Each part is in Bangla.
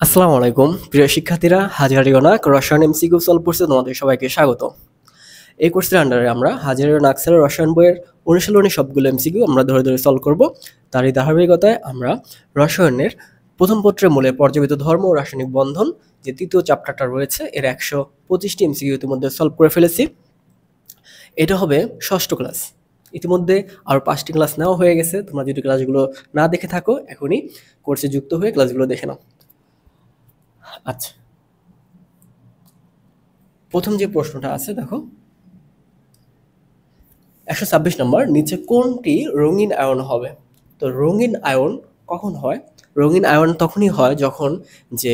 আসসালামু আলাইকুম প্রিয় শিক্ষার্থীরা, হাজারিওনাক রসায়ন এমসিকিউ সলভ কোর্সে তোমাদের সবাইকে স্বাগত। এই কোর্সের আন্ডারে আমরা হাজারিওনাক স্যারের রসায়ন বইয়ের অনুশীলনী সবগুলো এমসিকিউ আমরা ধরে ধরে সলভ করব। তারই ধারাবাহিকতায় আমরা রসায়নের প্রথম পত্রের মূলে পর্যাপিত ধর্ম ও রাসায়নিক বন্ধন যে তৃতীয় চ্যাপ্টারটা রয়েছে এর 125টি এমসিকিউ ইতিমধ্যে সলভ করে ফেলেছি। এটা হবে ষষ্ঠ ক্লাস। ইতিমধ্যে আরও 5টি ক্লাস নেওয়া হয়ে গেছে। তোমরা যদি ক্লাসগুলো না দেখে থাকো এখনই কোর্সে যুক্ত হয়ে ক্লাসগুলো দেখে নাও। আচ্ছা, প্রথম যে প্রশ্নটা আছে দেখো, 126 নম্বর, নিচে কোনটি রঙিন আয়ন হবে? তো রঙিন আয়ন কখন হয়? রঙিন আয়ন তখনই হয় যখন যে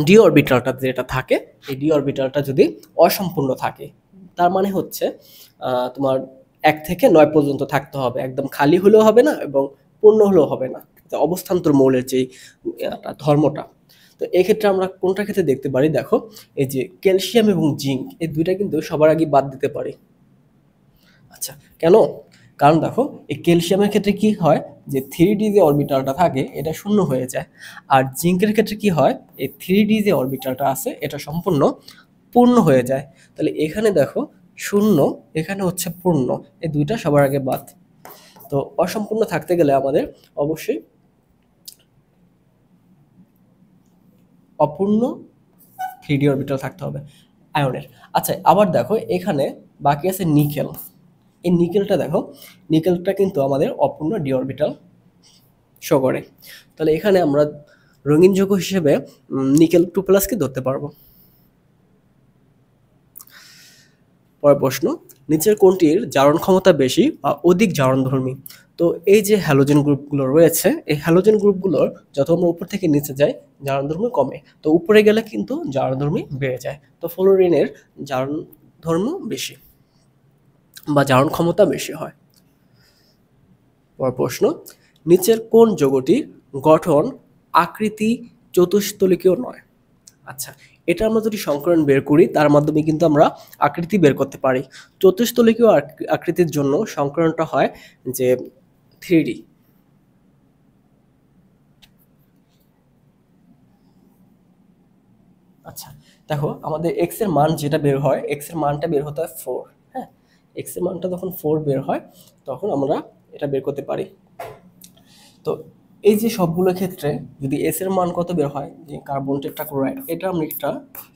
ডি অরবিটালটা যেটা থাকে এই ডি অরবিটালটা যদি অসম্পূর্ণ থাকে। তার মানে হচ্ছে তোমার 1 থেকে 9 পর্যন্ত থাকতে হবে, একদম খালি হলেও হবে না এবং পূর্ণ হলেও হবে না। অবস্থান্তর মৌলের যে ধর্মটা, তো এক্ষেত্রে আমরা কোনটার ক্ষেত্রে দেখতে পারি? দেখো, এই যে ক্যালসিয়াম এবং জিঙ্ক এই দুইটা কিন্তু সবার আগে বাদ দিতে পারি। আচ্ছা, কেন? কারণ দেখো, এই ক্যালসিয়ামের ক্ষেত্রে কি হয়, যে 3D যে অরবিটালটা থাকে এটা শূন্য হয়ে যায়, আর জিঙ্কের ক্ষেত্রে কি হয়, এই 3D যে অরবিটালটা আছে এটা সম্পূর্ণ পূর্ণ হয়ে যায়। তাহলে এখানে দেখো শূন্য, এখানে হচ্ছে পূর্ণ, এই দুইটা সবার আগে বাদ। তো অসম্পূর্ণ থাকতে গেলে আমাদের অবশ্যই অপূর্ণ 3D অরবিটাল থাকতে হবে আয়নের। আচ্ছা, আবার দেখো এখানে বাকি আছে নিকেল। এই নিকেলটা দেখো, নিকেলটা কিন্তু আমাদের অপূর্ণ ডি অরবিটাল শো করে। তাহলে এখানে আমরা রঙিন যৌগ হিসেবে নিকেল 2+ ধরতে পারবো। পরের প্রশ্ন, নিচের কোনটির জারণ ক্ষমতা বেশি বা অধিক জারণধর্মী? তো এই যে হ্যালোজেন গ্রুপগুলো রয়েছে, এই হ্যালোজেন গ্রুপগুলোর যত আমরা উপর থেকে নিচে যাই জারণধর্মী কমে, তো উপরে গেলে কিন্তু জারণধর্মী বেড়ে যায়। তো ফ্লোরিনের জারণধর্ম বেশি বা জারণ ক্ষমতা বেশি হয়। পরের প্রশ্ন, নিচের কোন যৌগটির গঠন আকৃতি চতুস্তলিকীয় নয়? আচ্ছা, এটা আমরা যদি সংকরণ বের করি তার মাধ্যমে কিন্তু আমরা আকৃতি বের করতে পারি। চতুস্তলিকীয় আকৃতির জন্য সংকরণটা হয় যে 3D। আচ্ছা, দেখো আমাদের এক্স এর মান যেটা বের হয়, এক্স এর মানটা বের হতে হয় 4। হ্যাঁ, এক্স এর মানটা যখন 4 বের হয় তখন আমরা এটা বের করতে পারি। তো এই যে সবগুলো ক্ষেত্রে যদি এস এর মান কত বের হয়, যে কার্বন টেট্রাক্লোরাইড, এটা আমরা একটা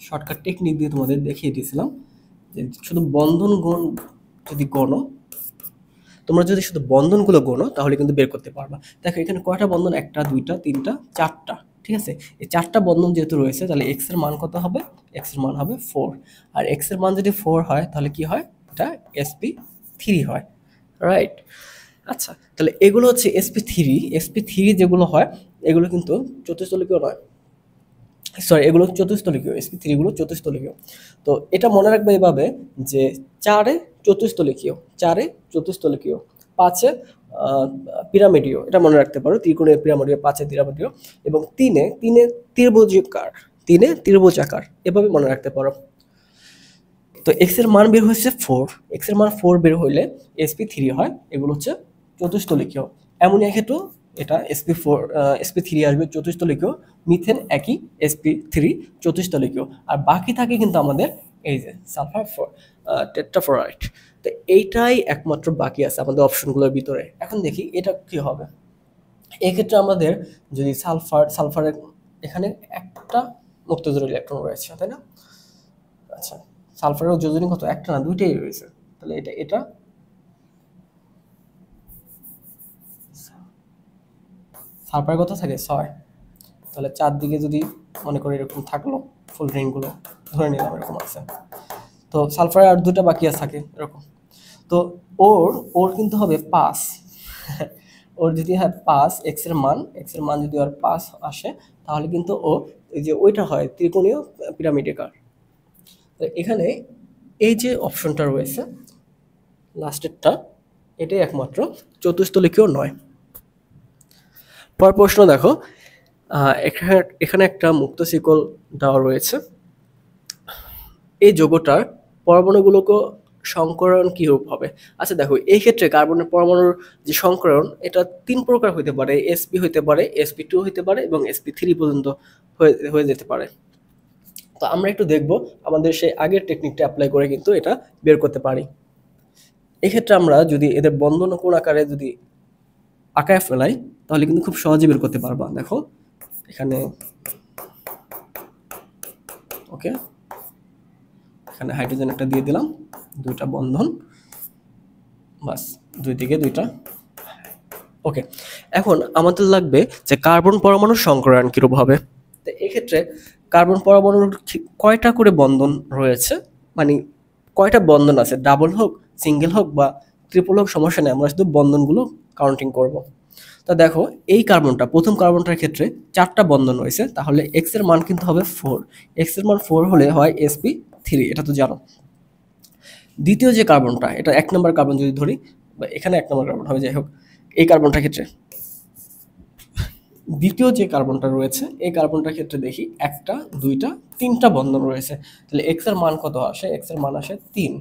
শর্টকাট টেকনিক দিয়ে তোমাদের দেখিয়ে দিয়েছিলাম যে শুধু বন্ধন গুণ যদি গণো, তোমরা যদি শুধু বন্ধনগুলো গণো তাহলে কিন্তু বের করতে পারবা। দেখো এখানে কয়টা বন্ধন, 1টা 2টা 3টা 4টা, ঠিক আছে? এই 4টা বন্ধন যেহেতু রয়েছে তাহলে এক্স এর মান কত হবে? এক্স এর মান হবে 4। আর এক্স এর মান যদি 4 হয় তাহলে কি হয়? এটা sp3 হয়, রাইট? আচ্ছা, তাহলে এগুলো হচ্ছে sp3 যেগুলো হয় এগুলো কিন্তু চতুস্তলিকীয় নয়, সরি, এগুলো চতুস্তলিকীয়, sp3 গুলো চতুস্তলিকীয়। তো এটা মনে রাখবে এভাবে যে 4-এ চতুস্তলিকীয়, 4-এ চতুস্তলিকীয়, 5-এ পিরামিডীয়, এটা মনে রাখতে পারো, ত্রিকোণে পিরামিডীয়, 5-এ পিরামিডীয়, এবং 3-এ ত্রিভুজাকার, 3-এ ত্রিভুজাকার, এভাবে মনে রাখতে পারো। তো এক্স এর মান বের হয়েছে 4, এক্স এর মান 4 বের হইলে sp3 হয়, এগুলো হচ্ছে চতুস্তলিকীয়। অ্যামোনিয়া ক্ষেত্রেও এটা sp3 আসবে চতুস্তলিকীয়, মিথেন একই sp3 চতুস্তলিকীয়, আর বাকি থাকে কিন্তু আমাদের এই যে সালফার টেট্রাফ্লোরাইড। তো এইটাই একমাত্র বাকি আছে আমাদের অপশনগুলোর ভিতরে। এখন দেখি এটা কি হবে। এক্ষেত্রে আমাদের যদি সালফারের এখানে একটা মুক্তজোড় ইলেকট্রন রয়েছে, তাই না? আচ্ছা, সালফারের যোজনী কত? একটা না, দুইটাই রয়েছে। তাহলে এটা সালফারের কত থাকে? 6। তাহলে চারদিকে যদি মনে করি এরকম থাকলো, ফুল রিংগুলো ধরে নিলাম এরকম আছে, তো সালফারের আর দুটো বাকি আছে থাকে এরকম। তো ওর কিন্তু হবে 5। ওর যদি হয় 5, এক্স এর মান যদি ওর 5 আসে তাহলে কিন্তু ও এই যে ওইটা হয় ত্রিকোণীয় পিরামিডাকার। এখানে এই যে অপশনটা রয়েছে লাস্টেরটা, এটাই একমাত্র চতুস্তলিকীয় নয়। পর প্রশ্ন দেখো, এখানে একটা মুক্ত শিকল দেওয়া রয়েছে। এই যৌগটার পরমাণুগুলোকে সংকরণ কি রূপ হবে? আচ্ছা দেখো, এই ক্ষেত্রে কার্বনের পরমাণুর যে সংকরণ, এটা 3 প্রকার হইতে পারে। sp হইতে পারে, sp2 হইতে পারে এবং sp3 পর্যন্ত হয়ে যেতে পারে। তো আমরা একটু দেখব, আমাদের সেই আগের টেকনিকটা অ্যাপ্লাই করে কিন্তু এটা বের করতে পারি। এক্ষেত্রে আমরা যদি এদের বন্ধন কোণ আকারে যদি আঁকায় ফেলাই, তাহলে কিন্তু খুব সহজে বের করতে পারবা। দেখো এখানে, ওকে, এখানে হাইড্রোজেন একটা দিয়ে দিলাম, দুইটা বন্ধন, বাস, দুই দিকে দুইটা। ওকে, এখন আমাদের লাগবে যে কার্বন পরমাণুর সংকরণ কিরূপ হবে। তো এক্ষেত্রে কার্বন পরমাণুর কয়টা করে বন্ধন রয়েছে, মানে কয়টা বন্ধন আছে, ডাবল হোক, সিঙ্গেল হোক বা ট্রিপল হোক, সমস্যা নেই, আমরা শুধু বন্ধনগুলো কাউন্টিং করব। তো দেখো, এই কার্বনটা, প্রথম কার্বনটার ক্ষেত্রে 4টা বন্ধন রয়েছে, তাহলে এক্স এর মান কিন্তু হবে 4। এক্স এর মান 4 হলে হয় sp3, এটা তো জানো। দ্বিতীয় যে কার্বনটা, এটা 1 নম্বর কার্বন যদি ধরি, বা এখানে 1 নম্বর কার্বন হবে, যাই হোক, এই কার্বনটার ক্ষেত্রে দ্বিতীয় যে কার্বনটা রয়েছে, এই কার্বনটার ক্ষেত্রে দেখি 1টা 2টা 3টা বন্ধন রয়েছে, তাহলে এক্স এর মান কত আসে? এক্স এর মান আসে 3।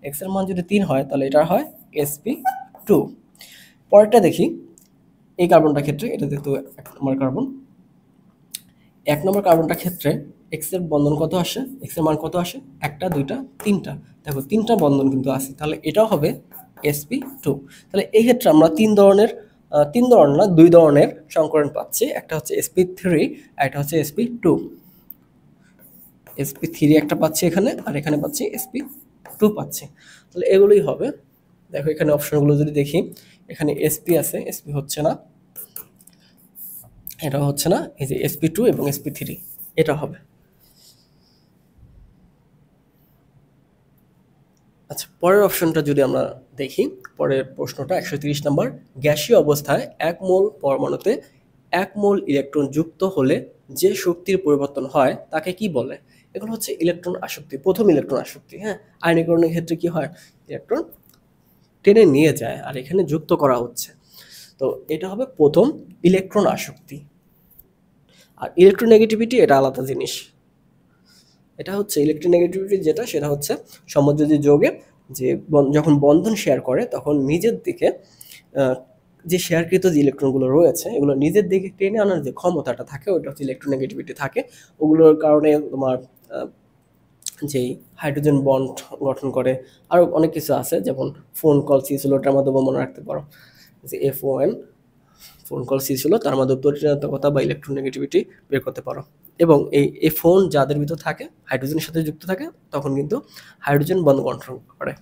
এক্স এর মান যদি 3 হয়, তাহলে এটা হয় sp2। পরেরটা দেখি, এই কার্বনটার ক্ষেত্রে, এটা যেহেতু 1 নম্বর কার্বন, 1 নম্বর কার্বনটার ক্ষেত্রে এক্স এর বন্ধন কত আসে? এক্স এর মান কত আসে? 1টা 2টা 3টা, দেখো 3টা বন্ধন কিন্তু আছে, তাহলে এটাও হবে sp2। তাহলে এই ক্ষেত্রে আমরা 3 ধরনের না, 2 ধরনের সংকরণ পাচ্ছি, একটা হচ্ছে sp3 আর একটা হচ্ছে sp2। sp3 একটা পাচ্ছি এখানে, আর এখানে পাচ্ছি sp2 পাচ্ছি, তাহলে এগুলোই হবে। দেখো এখানে অপশনগুলো যদি দেখি, এখানে sp আছে, sp হচ্ছে না, এটা হচ্ছে না, এই যে sp2 এবং sp3, এটা হবে। আচ্ছা, পরের অপশনটা যদি আমরা দেখি, পরের প্রশ্নটা 130 নম্বর, গ্যাসীয় অবস্থায় 1 মোল পরমাণুতে 1 মোল ইলেকট্রন যুক্ত হলে যে শক্তির পরিবর্তন হয় তাকে কি বলে? এগুলো হচ্ছে ইলেকট্রন আসক্তি, প্রথম ইলেকট্রন আসক্তি। হ্যাঁ, আয়নীকরণের ক্ষেত্রে কি হয়? ইলেকট্রন টেনে নিয়ে যায়, আর এখানে যুক্ত করা হচ্ছে, তো এটা হবে প্রথম ইলেকট্রন আসক্তি। আর ইলেকট্রোনেগেটিভিটি এটা আলাদা জিনিস। এটা হচ্ছে ইলেকট্রোনেগেটিভিটি, যেটা সেটা হচ্ছে সমযোজী যৌগে যে যখন বন্ধন শেয়ার করে, তখন নিজের দিকে যে শেয়ারকৃত যে ইলেকট্রনগুলো রয়েছে, এগুলো নিজের দিকে টেনে আনার যে ক্ষমতাটা থাকে, ওটা হচ্ছে ইলেকট্রোনেগেটিভিটি থাকে। ওগুলোর কারণে তোমার যেই হাইড্রোজেন বন্ড গঠন করে, আরও অনেক কিছু আছে, যেমন ফোন কল সিসিল, ওটার মাধ্যমে মনে রাখতে পারো যে FON, ফোন কল সিসিল, তার মাধ্যমে তড়িৎ-ঋণাত্মকতা বা ইলেকট্রোনেগেটিভিটি বের করতে পারো। এবং এই ফোন যাদের ভিতর থাকে, হাইড্রোজেনের সাথে যুক্ত থাকে, তখন কিন্তু হাইড্রোজেন বন্ড গঠন করে।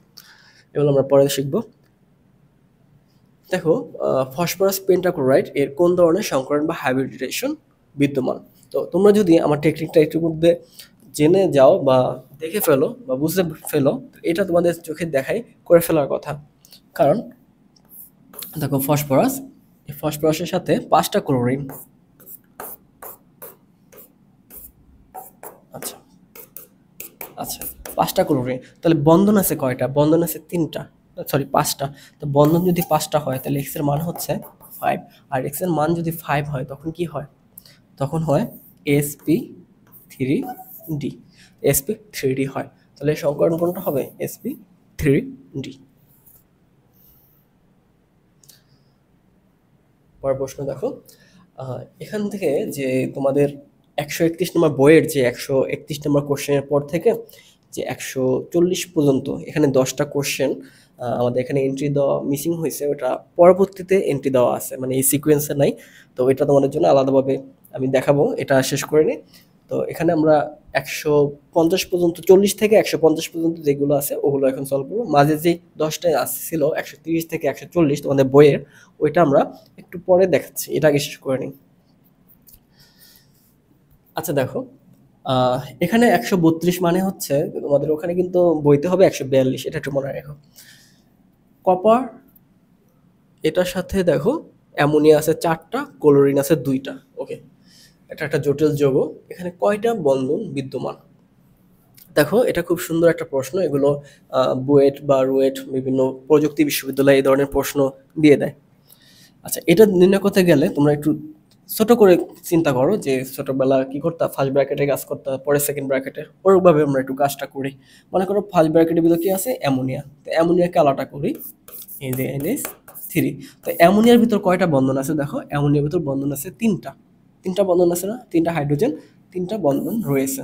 এগুলো আমরা পরে শিখব। দেখো, ফসফরাস পেন্টাক্লোরাইড এর কোন ধরনের সংকরণ বা হাইব্রিডেশন বিদ্যমান? তো তোমরা যদি আমার টেকনিকটা একটু মধ্যে জেনে যাও বা দেখে ফেলো বা বুঝতে ফেলো, এটা তোমাদের চোখে দেখাই করে ফেলার কথা। কারণ দেখো, ফসফরাস, এই ফসফরাসের সাথে 5টা ক্লোরিন, আচ্ছা আচ্ছা 5টা ক্লোরিন, তাহলে বন্ধন আছে কয়টা? বন্ধন আছে 3টা, সরি 5টা। তো বন্ধন যদি 5টা হয়, তাহলে এক্স এর মান হচ্ছে 5, আর এক্স এর মান যদি 5 হয়, তখন কি হয়? তখন হয় sp3d, sp3d হয়। তাহলে সংকরণ কোনটা হবে? sp3d। পরের প্রশ্ন দেখো, এখান থেকে যে তোমাদের 131 নম্বর বইয়ের যে 131 নম্বর কোশ্চেনের পর থেকে যে 140 পর্যন্ত, এখানে 10টা কোশ্চেন আমাদের এখানে এন্ট্রি দেওয়া মিসিং হয়েছে, ওটা পরবর্তীতে এন্ট্রি দেওয়া আছে, মানে এই সিকোয়েন্সে নাই। তো এটা তোমাদের জন্য আলাদাভাবে আমি দেখাবো, এটা শেষ করে নিই। তো এখানে আমরা 150 পর্যন্ত, 40 থেকে 150 পর্যন্ত যেগুলো আছে ওগুলো এখন সলভ করবো। মাঝে যে 10টা আসছিল 130 থেকে 140 তোমাদের বইয়ের, ওইটা আমরা একটু পরে দেখাচ্ছি, এটা আগে শেষ করে নিই। আচ্ছা দেখো, এখানে 132 মানে হচ্ছে তোমাদের ওখানে কিন্তু বইতে হবে 142, এটা একটু মনে রাখো। কপার, এটার সাথে দেখো অ্যামোনিয়া আছে 4টা, ক্লোরিন আছে 2টা। ওকে, এটা একটা জটিল যৌগ, এখানে কয়টা বন্ধন বিদ্যমান? দেখো, এটা খুব সুন্দর একটা প্রশ্ন, এগুলো বুয়েট বা রুয়েট বিভিন্ন প্রযুক্তি বিশ্ববিদ্যালয়ে এই ধরনের প্রশ্ন দিয়ে দেয়। আচ্ছা, এটা নির্ণয় করতে গেলে তোমরা একটু ছোট করে চিন্তা করো যে ছোটবেলা কি করতা, ফার্স্ট ব্র্যাকেটে কাজ করতা, পরে সেকেন্ড ব্র্যাকেটে, ওরকমভাবে আমরা একটু কাজটা করি। মনে করো ফার্স্ট ব্র্যাকেটের ভিতরে কি আছে, অ্যামোনিয়া, তো অ্যামোনিয়াকে আলাদা করি, এই যে NH3। তো অ্যামোনিয়ার ভিতর কয়টা বন্ধন আছে দেখো, অ্যামোনিয়ার ভিতর বন্ধন আছে তিনটা, তিনটা বন্ধন আছে না, তিনটা হাইড্রোজেন, তিনটা বন্ধন রয়েছে,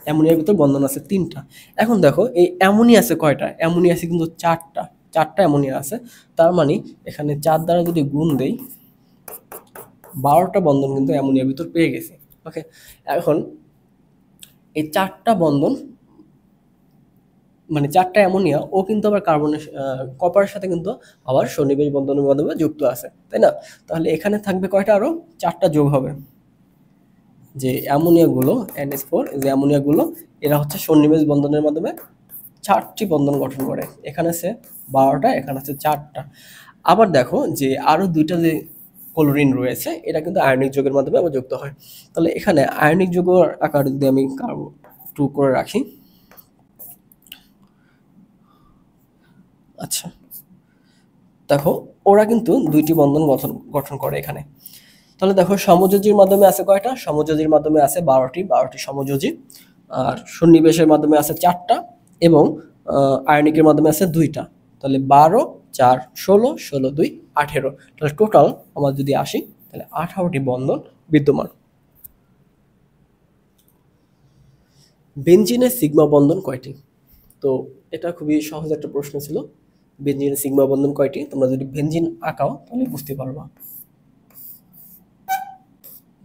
অ্যামোনিয়ার ভিতর বন্ধন আছে তিনটা। এখন দেখো এই অ্যামোনিয়া আছে কয়টা, অ্যামোনিয়া আছে কিন্তু চারটা, চারটা অ্যামোনিয়া আছে, তার মানে এখানে 4 দ্বারা যদি গুণ দেই 12টা বন্ধন কিন্তু অ্যামোনিয়ার ভিতর পেয়ে গেছি। ওকে, এখন এই চারটা বন্ধন মানে চারটা অ্যামোনিয়া ও কিন্তু আবার কার্বনের কপারের সাথে কিন্তু আবার সন্নিবেশ বন্ধনের মাধ্যমে যুক্ত আছে, তাই না? তাহলে এখানে থাকবে কয়টা, আরো চারটা যোগ হবে, যে অ্যামোনিয়াগুলো NH4, যে অ্যামোনিয়াগুলো এরা হচ্ছে সন্নিবেশ বন্ধনের মাধ্যমে 4টি বন্ধন গঠন করে, এখানে আছে 12টা, এখানে আছে 4টা। আবার দেখো যে আরো দুইটা যে ক্লোরিন রয়েছে এটা কিন্তু আয়নিক যৌগের মাধ্যমে আবার যুক্ত হয়। তাহলে এখানে আয়নিক যৌগ আকার যদি আমি কার্বন 2 করে রাখি, আচ্ছা দেখো ওরা কিন্তু দুইটি বন্ধন গঠন করে এখানে। তাহলে দেখো সমযোজীর মাধ্যমে আছে কয়টা, সমযোজীর মাধ্যমে আছে 12টি সমযোজী, আর সন্নিবেশের মাধ্যমে আছে 4টা, এবং আয়নিকের মাধ্যমে আছে 2টা। তাহলে 12 4 16, 16 2 18, তাহলে টোটাল আমরা যদি আসি তাহলে 18টি বন্ধন বিদ্যমান। বেনজিনের সিগমা বন্ধন কয়টি? তো এটা খুবই সহজ একটা প্রশ্ন ছিল, বেনজিনের সিগমা বন্ধন কয়টি, তোমরা যদি বেনজিন আঁকাও তাহলে বুঝতে পারবা।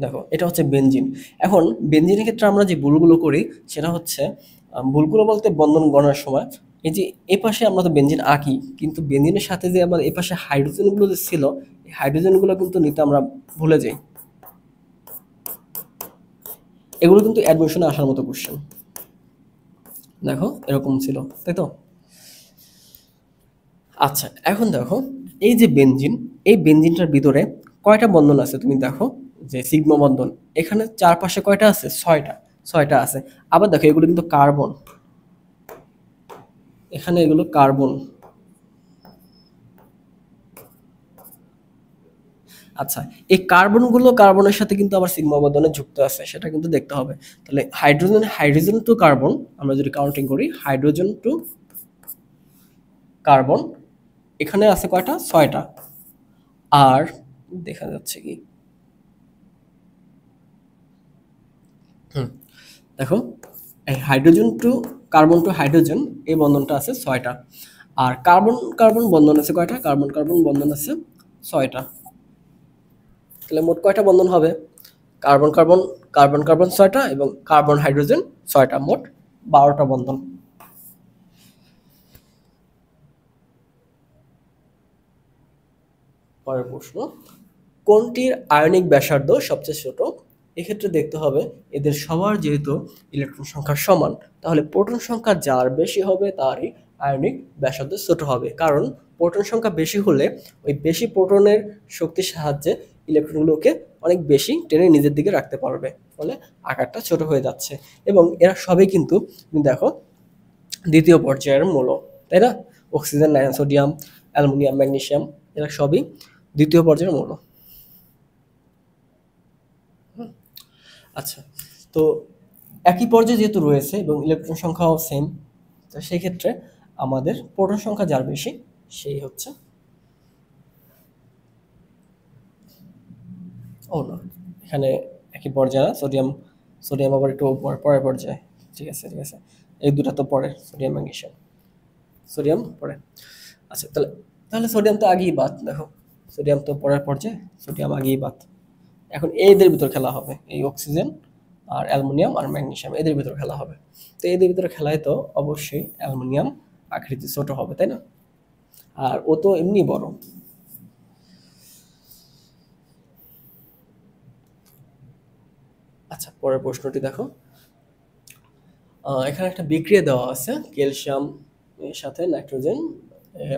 দেখো এটা হচ্ছে বেনজিন। এখন বেনজিনের ক্ষেত্রে আমরা যে ভুলগুলো করি সেটা হচ্ছে, ভুলগুলো বলতে বন্ধন গণনার সময় এই যে এ পাশে আমরা তো বেনজিন আঁকি, কিন্তু বেনজিনের সাথে যে আমার এ পাশে হাইড্রোজেনগুলো যে ছিল, এই হাইড্রোজেনগুলো কিন্তু নিতে আমরা ভুলে যাই। এগুলো কিন্তু অ্যাডমিশনে আসার মতো কোশ্চেন, দেখো এরকম ছিল, তাই তো? আচ্ছা এখন দেখো এই যে বেনজিন, এই বেনজিনটার ভিতরে কয়টা বন্ধন আছে তুমি দেখো, যে সিগমা বন্ধন এখানে চারপাশে কয়টা আছে, 6টা, 6টা আছে। আবার দেখো এগুলো কিন্তু কার্বন, এখানে এগুলো কার্বন। আচ্ছা এই কার্বনগুলো কার্বনের সাথে কিন্তু আবার সিগমা বন্ধনে যুক্ত আছে, সেটা কিন্তু দেখতে হবে। তাহলে হাইড্রোজেন টু কার্বন আমরা যদি কাউন্টিং করি, হাইড্রোজেন টু কার্বন এখানে আছে কয়টা, 6টা। আর দেখা যাচ্ছে কি, দেখো এই হাইড্রোজেন টু হাইড্রোজেন এই বন্ধনটা আছে 6টা, আর কার্বন কার্বন বন্ধন আছে কয়টা, কার্বন কার্বন বন্ধন আছে 6টা। তাহলে মোট কয়টা বন্ধন হবে, কার্বন কার্বন, কার্বন কার্বন 6টা, এবং কার্বন হাইড্রোজেন 6টা, মোট 12টা বন্ধন। পরের প্রশ্ন, কোনটির আয়নিক ব্যাসার্ধ সবচেয়ে ছোট? এক্ষেত্রে দেখতে হবে এদের সবার যেহেতু ইলেকট্রন সংখ্যা সমান, তাহলে প্রোটন সংখ্যা যার বেশি হবে তারই আয়নিক ব্যাসার্ধ ছোট হবে, কারণ প্রোটন সংখ্যা বেশি হলে ওই বেশি প্রোটনের শক্তির সাহায্যে ইলেকট্রনগুলোকে অনেক বেশি টেনে নিজের দিকে রাখতে পারবে, ফলে আকারটা ছোট হয়ে যাচ্ছে। এবং এরা সবই কিন্তু তুমি দেখো দ্বিতীয় পর্যায়ের মৌল, তাই না? Oxygen, nitrogen, sodium, aluminium, magnesium, এরা সবই দ্বিতীয় পর্যায়ের মৌল। আচ্ছা, তো একই পর্যায়ে যেহেতু রয়েছে এবং ইলেকট্রন সংখ্যাও সেম, তো সেই ক্ষেত্রে আমাদের প্রোটন সংখ্যা যার বেশি সেই হচ্ছে, ও না, এখানে একই পর্যায়ে না, সোডিয়াম, সোডিয়াম আবার একটু পরের পর্যায়ে, ঠিক আছে ঠিক আছে, এই দুটা তো পরে, সোডিয়াম ম্যাগনেসিয়াম, সোডিয়াম পরে। আচ্ছা তাহলে, সোডিয়াম তো আগেই বাদ, দেখো সোডিয়াম তো পরের পর্যায়ে, সোডিয়াম আগেই বাদ। এখন এদের ভিতর খেলা হবে, এই অক্সিজেন আর অ্যালুমিনিয়াম আর ম্যাগনেসিয়াম এদের ভিতর খেলা হবে। তো এদের ভিতরে খেলায় তো অবশ্যই অ্যালুমিনিয়াম আকৃতি ছোট হবে, তাই না? আর ও তো এমনি বড়। আচ্ছা পরের প্রশ্নটি দেখো, এখানে একটা বিক্রিয়া দেওয়া আছে, ক্যালসিয়াম এর সাথে নাইট্রোজেন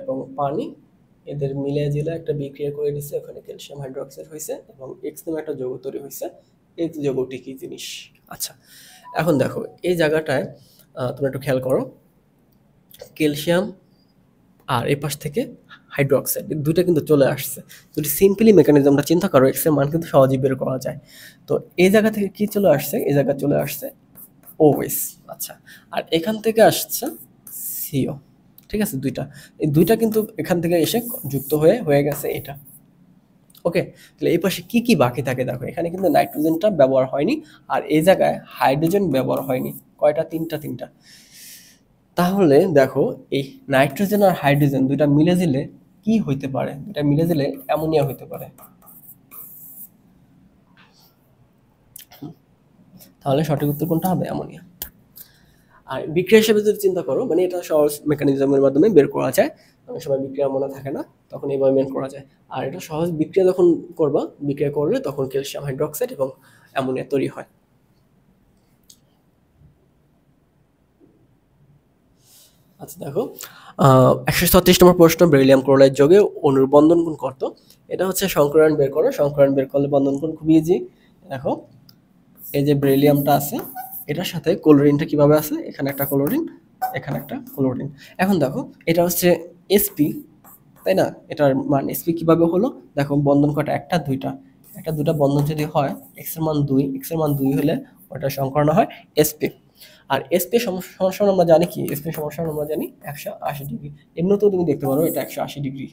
এবং পানি এদের মিলে জিলে একটা বিক্রিয়া করে দিচ্ছে, ওখানে ক্যালসিয়াম হাইড্রোক্সাইড হয়েছে এবং এক্স নামে একটা যৌগ তৈরি হয়েছে। এই যৌগটি কি জিনিস? আচ্ছা এখন দেখো এই জায়গাটায় তোমরা একটু খেয়াল করো, ক্যালসিয়াম আর এই পাশ থেকে হাইড্রোক্সাইড, দুইটা কিন্তু চলে আসছে। যদি সিম্পলি মেকানিজমটা চিন্তা করো, এক্স এর মান কিন্তু সহজেই বের করা যায়। তো এই জায়গা থেকে কি চলে আসছে, এই জায়গা চলে আসছে ওএস। আচ্ছা, আর এখান থেকে আসছে সিও, ঠিক আছে, দুইটা, এই দুইটা কিন্তু এখান থেকে এসে যুক্ত হয়ে গেছে এটা। ওকে, তাহলে এই পাশে কি কি বাকি থাকে দেখো, এখানে কিন্তু নাইট্রোজেনটা ব্যবহার হয়নি, আর এই জায়গায় হাইড্রোজেন ব্যবহার হয়নি। কয়টা? তিনটা। তাহলে দেখো এই নাইট্রোজেন আর হাইড্রোজেন দুইটা মিলে দিলে কি হইতে পারে? দুইটা মিলে দিলে অ্যামোনিয়া হইতে পারে। তাহলে সঠিক উত্তর কোনটা হবে? অ্যামোনিয়া। আর বিক্রিয়া হিসেবে যদি চিন্তা করো, মানে এটা সহজ মেকানিজমের মাধ্যমে বের করা যায়, অনেক সময় বিক্রিয়া মনে থাকে না, তখন এইভাবে বের করা যায়। আর এটা সহজ বিক্রিয়া যখন করবা, বিক্রিয়া করলে তখন ক্যালসিয়াম হাইড্রোক্সাইড এবং অ্যামোনিয়া তৈরি হয়। আচ্ছা দেখো, 136 নম্বর প্রশ্ন, বেরিলিয়াম ক্লোরাইড যোগে অণুর বন্ধন কোণ কত? এটা হচ্ছে সংকরায়ন বের করো, সংকরায়ন বের করলে বন্ধন কোণ খুবই ইজি। দেখো এই যে বেরিলিয়ামটা আছে, এটার সাথে ক্লোরিনটা কিভাবে আছে, এখানে একটা ক্লোরিন, এখানে একটা ক্লোরিন। এখন দেখো এটা হচ্ছে sp, তাই না? এটার মান sp কিভাবে হলো, দেখো বন্ধন কটা, একটা দুইটা বন্ধন যদি হয়, x এর মান 2, x এর মান 2 হলে ওটা সংকরণ হয় sp। আর sp সমান আমরা জানি কি, sp সমান আমরা জানি 180 ডিগ্রি। এমনিতেও তুমি দেখতে পারো এটা 180 ডিগ্রি।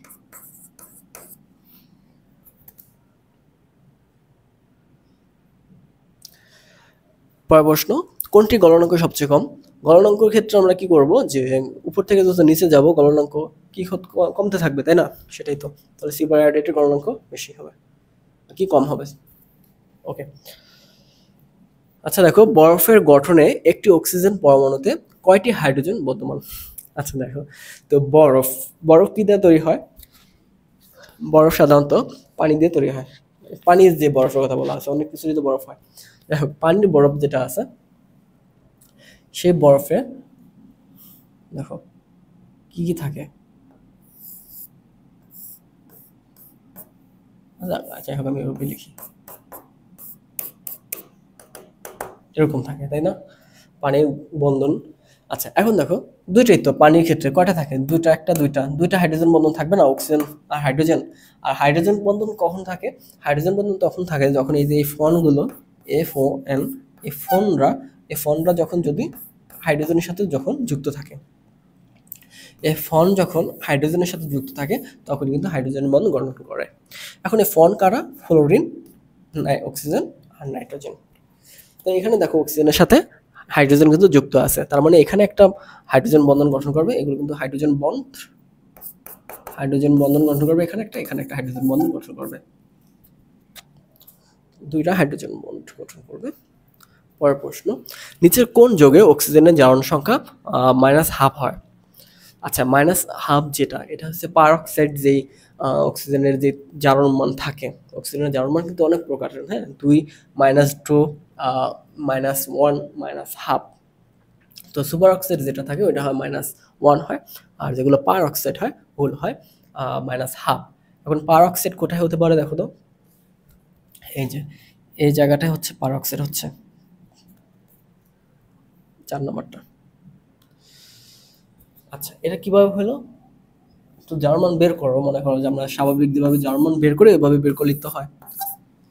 পরের প্রশ্ন, কোনটি গলনাঙ্ক সবচেয়ে কম? গলনাঙ্কর ক্ষেত্রে আমরা কি করব, যে উপর থেকে যত নিচে যাব গলনাঙ্ক কি কমতে থাকবে, তাই না? সেটাই তো। তাহলে সুপারহাইড্রেটের গলনাঙ্ক বেশি হবে, কি কম হবে। ওকে, আচ্ছা দেখো, বরফের গঠনে একটি অক্সিজেন পরমাণুতে কয়টি হাইড্রোজেন বর্তমান? আচ্ছা দেখো, তো বরফ কি দিয়ে তৈরি হয়? বরফ সাধারণত পানি দিয়ে তৈরি হয়। পানির যে বরফের কথা বলা আছে, অনেক কিছু যদি বরফ হয়, দেখো পানির বরফ যেটা আছে, সেই বরফে দেখো কি কি থাকে। আচ্ছা এখন আমি এভাবে লিখি, এরকম থাকে, তাই না? পানির বন্ধন। আচ্ছা এখন দেখো, দুইটাই তো, পানির ক্ষেত্রে কয়টা থাকে? দুইটা হাইড্রোজেন বন্ধন থাকবে না, অক্সিজেন আর হাইড্রোজেন। আর হাইড্রোজেন বন্ধন কখন থাকে? হাইড্রোজেন বন্ধন তখন থাকে যখন এই যে এই ফোনগুলো, FON, এই ফোনরা যখন যদি হাইড্রোজেনের সাথে যখন যুক্ত থাকে, এই ফোন যখন হাইড্রোজেনের সাথে যুক্ত থাকে তখন কিন্তু হাইড্রোজেন বন্ধন গঠন করে। এখন এই ফোন কারা? ফ্লোরিন, অক্সিজেন আর নাইট্রোজেন। তো এখানে দেখো অক্সিজেনের সাথে হাইড্রোজেন কিন্তু যুক্ত আছে, তার মানে এখানে একটা হাইড্রোজেন বন্ধন গঠন করবে, এগুলো কিন্তু হাইড্রোজেন বন্ধন গঠন করবে, এখানে একটা হাইড্রোজেন বন্ধন গঠন করবে, দুইটা হাইড্রোজেন বন্ধন গঠন করবে। পরের প্রশ্ন, নিচের কোন যৌগে অক্সিজেনের জারণ সংখ্যা -12 হয়? আচ্ছা -12 যেটা, এটা হচ্ছে পারঅক্সাইড, যেই অক্সিজেনের যে জারণ মান থাকে, অক্সিজেনের জারণ মান কিন্তু অনেক প্রকারের, হ্যাঁ, 2, -2, -1, -12। তো সুপার অক্সাইড যেটা থাকে ওইটা হয় -1 হয়, আর যেগুলো পার অক্সাইড হয় ওগুলো হয় -12। এখন পার অক্সাইড কোথায় হতে পারে দেখো তো, এই যে এই জায়গাটায় হচ্ছে পার অক্সাইড, হচ্ছে 4 নম্বরটা। আচ্ছা এটা কিভাবে হলো, তো জার্মান বের করো, মনে করো যে আমরা স্বাভাবিক যেভাবে জার্মান বের করে এভাবে বের করে লিখতে হয়।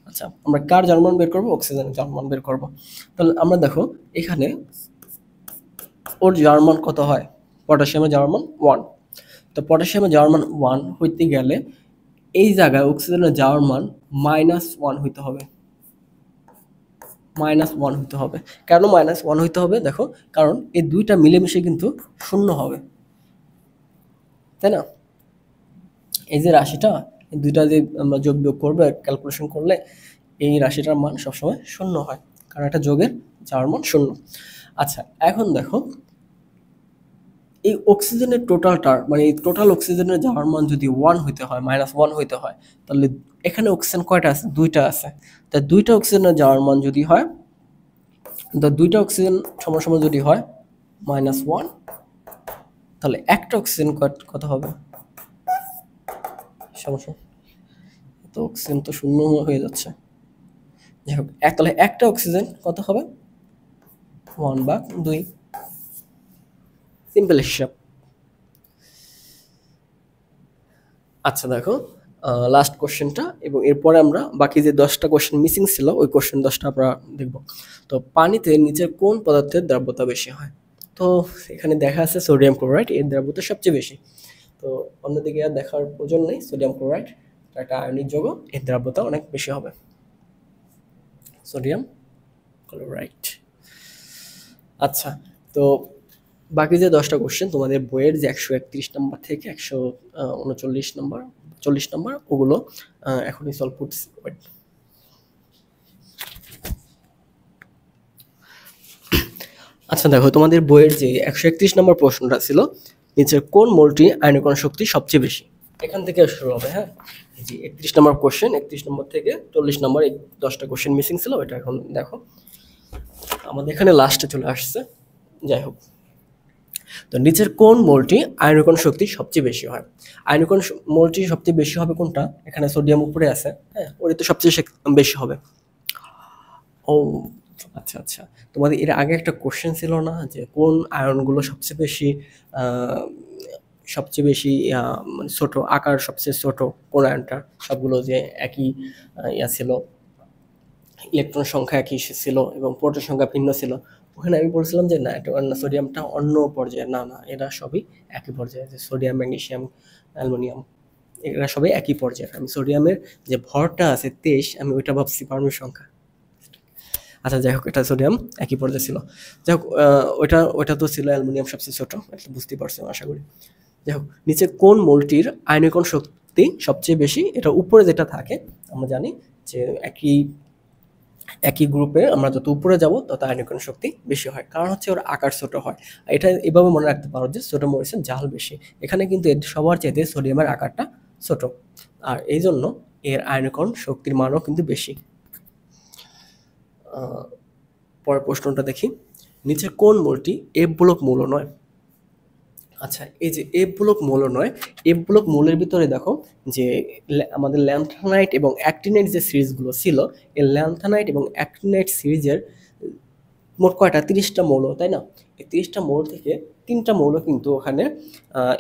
আচ্ছা আমরা কার জার্মান বের করবো? অক্সিজেনের জার্মান বের করবো। তাহলে আমরা দেখো এখানে ওর জার্মান কত হয়, পটাশিয়ামের জার্মান 1। তো পটাশিয়ামের জার্মান 1 হইতে গেলে এই জায়গায় অক্সিজেনের জার্মান -1 হইতে হবে, -1 হইতে হবে। কেন -1 হইতে হবে? দেখো কারণ এই দুইটা মিলেমিশে কিন্তু শূন্য হবে, তাই না? এই যে রাশিটা, এই দুইটা যে আমরা যোগ বিয়োগ করবো ক্যালকুলেশন করলে, এই রাশিটার মান সবসময় শূন্য হয়, কারণ একটা যোগের যার মান শূন্য। আচ্ছা এখন দেখো এই অক্সিজেনের টোটালটার, মানে এই টোটাল অক্সিজেনের যাওয়ার মান যদি 1 হইতে হয়, -1 হইতে হয়, তাহলে এখানে অক্সিজেন কয়টা আছে? দুইটা আছে। তা দুইটা অক্সিজেনের যাওয়ার মান যদি হয়, তো দুইটা অক্সিজেন সমান যদি হয় -1, তাহলে একটা অক্সিজেন কত হবে? সমস্যা, তো অক্সিজেন তো শূন্য হয়ে যাচ্ছে। যাই হোক, তাহলে একটা অক্সিজেন কত হবে? 1/2। সিম্পল হিসাব। আচ্ছা দেখো, লাস্ট কোশ্চেনটা, এবং এরপরে আমরা বাকি যে 10টা কোশ্চেন মিসিং ছিল ওই কোশ্চেন 10টা আমরা দেখব। তো পানিতে নিচের কোন পদার্থের দ্রাব্যতা বেশি হয়? তো এখানে দেখা আছে সোডিয়াম ক্লোরাইড এর দ্রাব্যতা সবচেয়ে বেশি। তো অন্যদিকে আর দেখার প্রয়োজন নেই, সোডিয়াম ক্লোরাইড একটা আয়নিক যৌগ, এর দ্রাব্যতা অনেক বেশি হবে, সোডিয়াম ক্লোরাইড। আচ্ছা, তো বাকি যে 10টা কোশ্চেন তোমাদের বইয়ের যে 131 নাম্বার থেকে 139 নাম্বার 40 নাম্বার ওগুলো এখনই সলভ করছি। আচ্ছা দেখো, তোমাদের বইয়ের যে 131 নম্বর প্রশ্নটা ছিল, নিচের কোন মৌলটি আয়নীকরণ শক্তি সবচেয়ে বেশি, এখান থেকে শুরু হবে। হ্যাঁ, এই যে 31 নম্বর কোশ্চেন, 31 নম্বর থেকে 40 নম্বর, এই 10টা কোশ্চেন মিসিং ছিল, এটা এখন দেখো আমাদের এখানে লাস্টে চলে আসছে। যাই হোক, তো নিচের কোন মৌলটি আয়নীকরণ শক্তি সবচেয়ে বেশি হয়? আয়নীকরণ মৌলটি সবচেয়ে বেশি হবে কোনটা? এখানে সোডিয়াম উপরে আছে, হ্যাঁ, ওরই তো সবচেয়ে বেশি হবে। ও আচ্ছা আচ্ছা, তোমাদের এর আগে একটা কোশ্চেন ছিল না যে কোন আয়নগুলো আহ, সবচেয়ে বেশি মানে ছোট আকার, সবচেয়ে ছোট কোন আয়নটা? সবগুলো যে একই ইয়া ছিল, ইলেকট্রন সংখ্যা একই ছিল এবং প্রোটন সংখ্যা ভিন্ন ছিল। ওখানে আমি বলছিলাম যে না, এটা সোডিয়ামটা অন্য পর্যায়ে, না না, এরা সবই একই পর্যায়ে, যে সোডিয়াম, ম্যাগনেসিয়াম, অ্যালুমিনিয়াম, এরা সবই একই পর্যায়ে। আমি সোডিয়ামের যে ভরটা আছে 23, আমি ওইটা ভাবছি পারমাণবিক সংখ্যা। আচ্ছা যাই হোক, এটা সোডিয়াম একই পর্যায়ে ছিল। যাই হোক, ওইটা ওইটা তো ছিল অ্যালুমিনিয়াম সবচেয়ে ছোট, এটা বুঝতেই পারছো আশা করি। যাই হোক, নিচে কোন মৌলটির আয়নীকরণ শক্তি সবচেয়ে বেশি? এটা উপরে যেটা থাকে আমরা জানি যে একই একই গ্রুপে আমরা যত উপরে যাব তত আয়নীকরণ শক্তি বেশি হয়, কারণ হচ্ছে ওর আকার ছোট হয়। এটা এভাবে মনে রাখতে পারো যে ছোট মরিচের জাল বেশি। এখানে কিন্তু এর সবার চাইতে সোডিয়ামের আকারটা ছোট, আর এই জন্য এর আয়নীকরণ শক্তির মানও কিন্তু বেশি। পরের প্রশ্নটা দেখি, নিচের কোন মৌলটি এফ ব্লক মৌল নয়? আচ্ছা, এই যে এফ ব্লক মৌল নয়, এফ ব্লক মৌলের ভিতরে দেখো যে আমাদের ল্যান্থানাইট এবং অ্যাক্টিনাইট যে সিরিজগুলো ছিল, এই ল্যান্থানাইট এবং অ্যাক্টিনাইট সিরিজের মোট কয়টা? 30টা মৌল, তাই না? এই 30টা মৌল থেকে 3টা মৌল কিন্তু ওখানে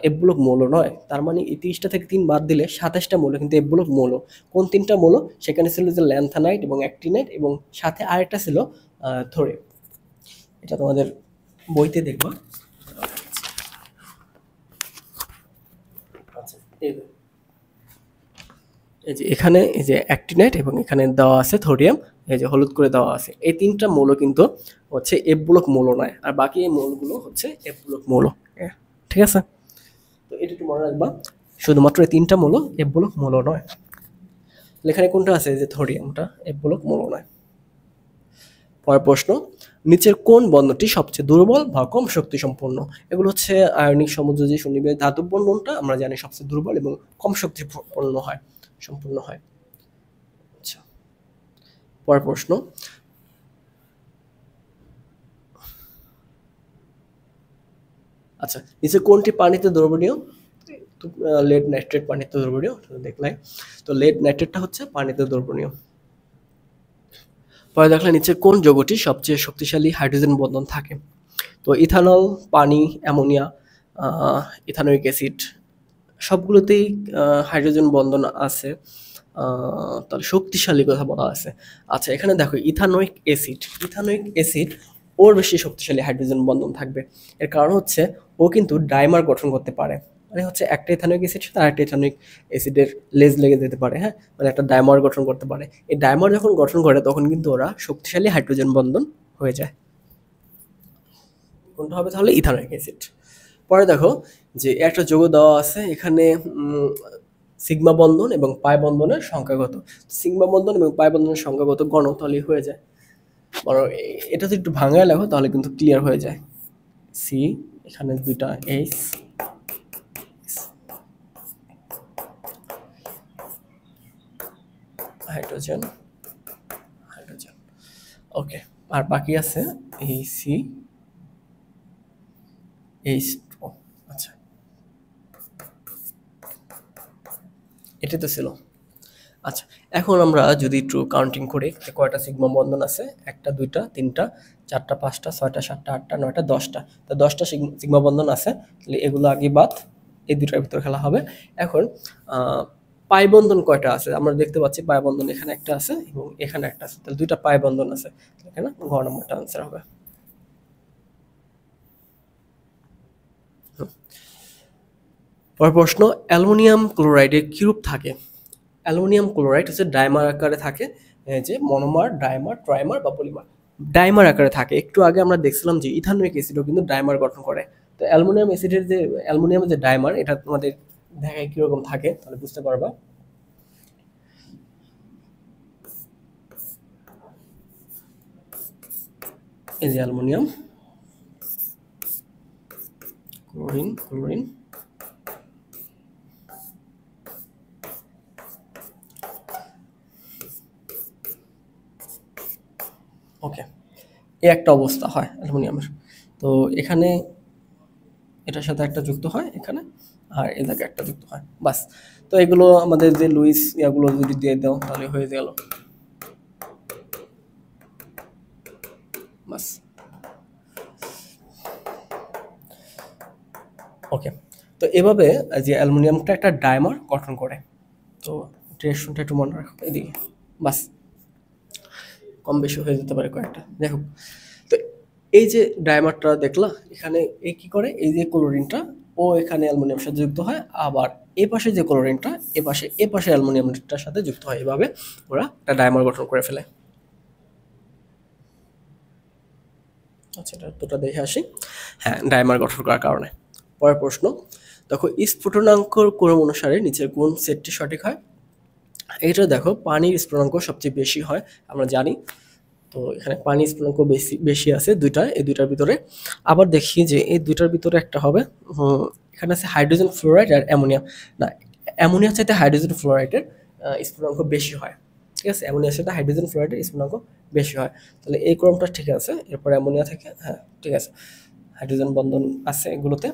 এফ ব্লক মৌল নয়। তার মানে এই 30টা থেকে 3 বাদ দিলে 27টা মৌল কিন্তু এফ ব্লক মৌল। কোন 3টা মৌল? সেখানে ছিল যে ল্যান্থানাইট এবং অ্যাক্টিনাইট, এবং সাথে আরেকটা ছিল থোরিয়াম। এটা তোমাদের বইতে দেখবা। আচ্ছা, এই যে এখানে এই যে অ্যাক্টিনাইট এবং এখানে দেওয়া আছে থোরিয়াম, এই যে হলুদ করে দেওয়া আছে, এই 3টা মৌল কিন্তু হচ্ছে এফ ব্লক মৌল নয়, আর বাকি এই মৌলগুলো হচ্ছে এফ ব্লক মৌল। ঠিক আছে, তো এটা একটু মনে রাখবা, শুধুমাত্র এই 3টা মৌল এফ ব্লক মৌল নয়। এখানে কোনটা আছে? যে থোরিয়ামটা এফ ব্লক মৌল নয়। পরের প্রশ্ন, নিচের কোন বন্ধনটি সবচেয়ে দুর্বল বা কম শক্তি সম্পন্ন? এগুলো হচ্ছে আয়নিক সমযোজী সুনিবেশ ধাতব বন্ধনটা আমরা জানি সবচেয়ে দুর্বল এবং কম শক্তি সম্পূর্ণ হয়। আচ্ছা, পরের প্রশ্ন, আচ্ছা নিচে কোনটি পানিতে দ্রবণীয়? লেড নাইট্রেট পানিতে দ্রবণীয়, দেখলাই তো লেড নাইট্রেটটা হচ্ছে পানিতে দ্রবণীয়। পরে দেখলে নিচের কোন যৌগটি সবচেয়ে শক্তিশালী হাইড্রোজেন বন্ধন থাকে? তো ইথানল, পানি, অ্যামোনিয়া, ইথানোয়িক অ্যাসিড, সবগুলোতেই হাইড্রোজেন বন্ধন আছে। তাহলে শক্তিশালী কথা বলা আছে। আচ্ছা, এখানে দেখো ইথানোয়িক অ্যাসিড ওর বেশি শক্তিশালী হাইড্রোজেন বন্ধন থাকবে। এর কারণ হচ্ছে ও কিন্তু ডাইমার গঠন করতে পারে, মানে হচ্ছে একটা ইথানোয়িক অ্যাসিড সাথে আরেকটা ইথানোয়িক অ্যাসিডের লেজ লেগে যেতে পারে, হ্যাঁ, মানে একটা ডাইমার গঠন করতে পারে। এই ডাইমার যখন গঠন করে তখন কিন্তু ওরা শক্তিশালী হাইড্রোজেন বন্ধন হয়ে যায়। কোনটা হবে তাহলে? Ethanoic acid. পরে দেখো যে একটা যৌগ দেওয়া আছে এখানে, সিগমা বন্ধন এবং পাই বন্ধনের সংখ্যাগত, সিগমা বন্ধন এবং পাই বন্ধনের সংখ্যাগত গণ, তাহলেই হয়ে যায়। বড় এটা তো একটু ভাঙায় লেখো তাহলে কিন্তু ক্লিয়ার হয়ে যায়। সি, এখানে দুইটা এইচ, হাইড্রোজেন, ওকে, আর বাকি আছে এই সি এইচ, আচ্ছা এটা তো ছিল। আচ্ছা, এখন আমরা যদি একটু কাউন্টিং করি কয়টা সিগমা বন্ধন আছে, 1টা 2টা 3টা 4টা 5টা 6টা 7টা 8টা 9টা 10টা, তো 10টা সিগমা বন্ধন আছে, তাহলে এগুলো আগে বাদ, এই দুটার ভিতরে খেলা হবে। এখন পাই বন্ধন কয়টা আছে আমরা দেখতে পাচ্ছি, পাই বন্ধন এখানে একটা আছে এবং এখানে একটা আছে, তাহলে দুইটা পাই বন্ধন আছে, এখানে ঘ নম্বরটা আনসার হবে। পরের প্রশ্ন, অ্যালুমিনিয়াম ক্লোরাইডে কি রূপ থাকে? অ্যালুমিনিয়াম ক্লোরাইড হচ্ছে ডাইমার আকারে থাকে, যে মনোমার, ডাইমার, ট্রাইমার বা পলিমার। ডাইমার আকারে থাকে। একটু আগে আমরা দেখছিলাম যে ইথানোয়িক অ্যাসিডও কিন্তু ডাইমার গঠন করে। তো অ্যালুমিনিয়াম অ্যাসিডের যে অ্যালুমিনিয়ামের যে ডাইমার, এটা তোমাদের দেখায় কিরকম থাকে তাহলে বুঝতে পারবা। এই যে অ্যালুমিনিয়াম, ক্লোরিন, ক্লোরিন, ওকে, এই একটা অবস্থা হয় অ্যালুমিনিয়ামের। তো এখানে এটার সাথে একটা যুক্ত হয় এখানে, আর এ জায়গায় একটা যুক্ত হয়, বাস। তো এগুলো আমাদের যে লুইস ইয়াগুলো যদি দিয়ে দাও তাহলে হয়ে গেল, বাস। ওকে, তো এভাবে যে অ্যালুমিনিয়ামটা একটা ডাইমার গঠন করে। তো ডিরেকশনটা একটু মনে রাখো এদিকে, বাস। কম বেশি হয়ে যেতে পারে কয়েকটা, দেখো। তো এই যে ডাইমারটা দেখলা, এখানে এই কি করে, এই যে ক্লোরিনটা ও এখানে অ্যালুমিনিয়ামের সাথে যুক্ত হয়, আবার এ পাশে যে ক্লোরিনটা এ পাশে অ্যালুমিনিয়ামটার সাথে যুক্ত হয়, এভাবে ওরা একটা ডাইমার গঠন করে ফেলে। আচ্ছা, এটা দুটো দেখে আসি। হ্যাঁ, ডাইমার গঠন করার কারণে। পরের প্রশ্ন দেখো, স্ফুটনাঙ্কর ক্রম অনুসারে নিচের কোন সেটটি সঠিক হয়? এটা দেখো, পানির স্ফুটনাঙ্ক সবচেয়ে বেশি হয় আমরা জানি। তো এখানে পানির স্ফুটনাঙ্ক বেশি বেশি আছে দুইটা, এই দুইটার ভিতরে। আবার দেখি যে এই দুইটার ভিতরে একটা হবে, এখানে আছে হাইড্রোজেন ফ্লোরাইড আর অ্যামোনিয়া। না, অ্যামোনিয়ার চাইতে হাইড্রোজেন ফ্লোরাইডের স্ফুটনাঙ্ক বেশি হয়। ঠিক আছে, অ্যামোনিয়ার সাথে হাইড্রোজেন ফ্লোরাইডের স্ফুটনাঙ্ক বেশি হয়। তাহলে এই ক্রমটা ঠিক আছে। এরপর অ্যামোনিয়া থেকে, হ্যাঁ ঠিক আছে, হাইড্রোজেন বন্ধন আছে এগুলোতে।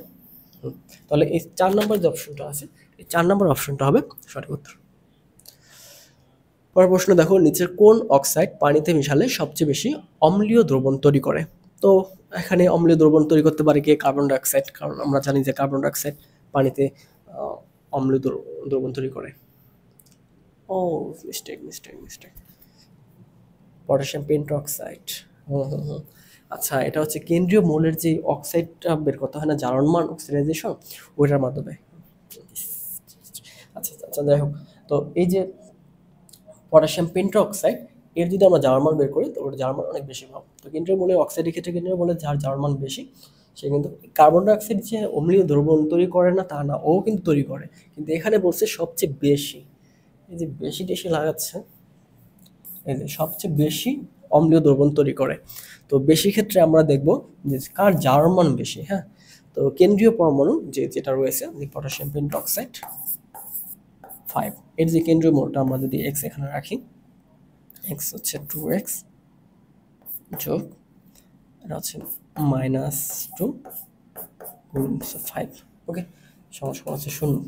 তাহলে এই 4 নম্বর যে অপশনটা আছে, এই 4 নম্বর অপশনটা হবে সঠিক উত্তর। পরের প্রশ্ন দেখো, নিচের কোন অক্সাইড পানিতে মিশালে সবচেয়ে বেশি অম্লীয় দ্রবণ তৈরি করে? তো এখানে অম্লীয় দ্রবণ তৈরি করতে পারে কে? কার্বন ডাইঅক্সাইড, কারণ আমরা জানি যে কার্বন ডাইঅক্সাইড পানিতে অম্লীয় দ্রবণ তৈরি করে। ও, mistake mistake mistake, potassium pentoxide. আচ্ছা, এটা হচ্ছে কেন্দ্রীয় মৌলের যে অক্সাইডটা বের করতে হয় না, জারণমান অক্সিডাইজেশন, ওইটার মাধ্যমে। আচ্ছা আচ্ছা, যাই হোক। তো এই যে পটাশিয়াম পেন্টঅক্সাইড, এর যদি আমরা জার্মান বের করি তো ওর জার্মান অনেক বেশি ভাব। তো কেন্দ্রীয় মৌলের অক্সাইডের ক্ষেত্রে কেন্দ্রীয় মৌলের যার জার্মান বেশি, সে কিন্তু কার্বন ডাইঅক্সাইড যে অম্লীয় দ্রবণ তৈরি করে না তা না, ও কিন্তু তৈরি করে, কিন্তু এখানে বলছে সবচেয়ে বেশি। এই যে বেশি বেশি লাগাচ্ছে, এই যে সবচেয়ে বেশি অম্লীয় দ্রবণ তৈরি করে। তো বেশি ক্ষেত্রে আমরা দেখব যে কার জার্মান বেশি। হ্যাঁ, তো কেন্দ্রীয় পরমাণু যেটা রয়েছে, যে পটাশিয়াম পেন্টঅক্সাইড 5, এর যে কেন্দ্রীয় মৌলটা আমরা যদি এক্স এখানে রাখি, এক্স হচ্ছে 2x যোগ, এটা হচ্ছে -2 গুণ 5, ওকে, সমান সমান হচ্ছে 0।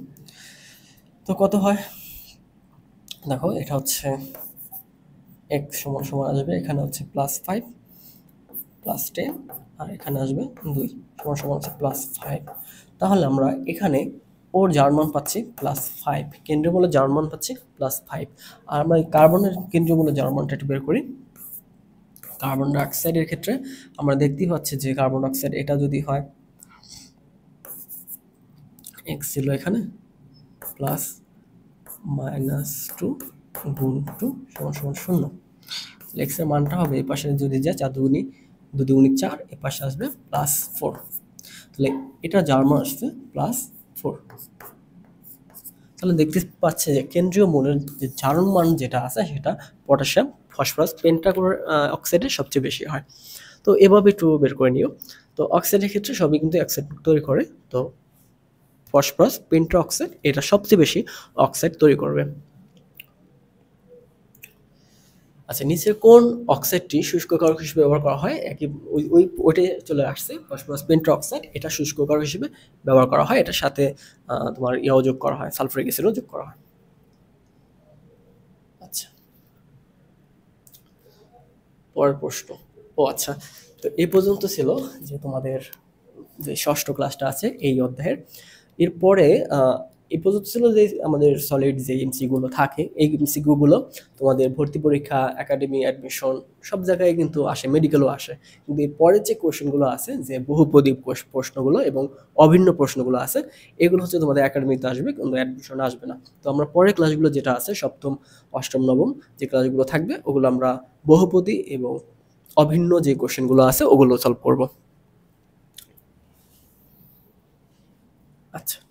তো কত হয় দেখো, এটা হচ্ছে x সমান সমান আসবে, এখানে হচ্ছে +5 +10, আর এখানে আসবে 2 সমান সমান হচ্ছে +5। তাহলে আমরা এখানে ওর জার্মান পাচ্ছি +5, কেন্দ্রীয় মৌলের জার্মান পাচ্ছি +5। আর আমরা এই কার্বনের কেন্দ্রীয় মৌলের জার্মানটা একটু বের করি। কার্বন ডাইঅক্সাইডের ক্ষেত্রে আমরা দেখতেই পাচ্ছি যে কার্বন ডাইঅক্সাইড এটা যদি হয়, এক্স ছিল এখানে, প্লাস -2 গুণ 2 সমান সমান 0। এক্স এর মানটা হবে, এই পাশে যদি যায় 4 দুগুণী 2 দুগুণী 4, এ পাশে আসবে +4। তাহলে এটা জার্মান আসবে +4। তাহলে দেখতে পাচ্ছে যে কেন্দ্রীয় মৌলের যে জার্মান যেটা আছে সেটা পটাশিয়াম ফসফরাস পেন্টাক্লোর অক্সাইডের সবচেয়ে বেশি হয়। তো এভাবে একটু বের করে নিও। তো অক্সাইডের ক্ষেত্রে সবই কিন্তু অক্সাইড তৈরি করে। তো ফসফরাস পেন্টা অক্সাইড এটা সবচেয়ে বেশি অক্সাইড তৈরি করবে। আচ্ছা, নিচের কোন অক্সাইডটি শুষ্ক কারক হিসেবে ব্যবহার করা হয়? একই ওইটা চলে আসছে, ফসফরাস পেন্টা অক্সাইড, এটা শুষ্ক কারক হিসেবে ব্যবহার করা হয়। এটার সাথে তোমার ইয়াও যোগ করা হয়, সালফারিক অ্যাসিডও যোগ করা হয়। আচ্ছা, পরের প্রশ্ন। ও আচ্ছা, তো এই পর্যন্ত ছিল যে তোমাদের যে ষষ্ঠ ক্লাসটা আছে এই অধ্যায়ের। এরপরে এই পর্যন্ত ছিল যে আমাদের সলিড যে এমসিকিউগুলো থাকে, এই এমসিকিউগুলো তোমাদের ভর্তি পরীক্ষা, একাডেমি অ্যাডমিশন সব জায়গায় কিন্তু আসে, মেডিকেলও আসে। কিন্তু এর পরের যে কোশ্চেনগুলো আছে, যে বহুপদী প্রশ্নগুলো এবং অভিন্ন প্রশ্নগুলো আছে, এগুলো হচ্ছে তোমাদের একাডেমিতে আসবে, কিন্তু অ্যাডমিশনে আসবে না। তো আমরা পরের ক্লাসগুলো যেটা আছে সপ্তম, অষ্টম, নবম যে ক্লাসগুলো থাকবে, ওগুলো আমরা বহুপদী এবং অভিন্ন যে কোশ্চেনগুলো আছে ওগুলো সলভ করব। আচ্ছা।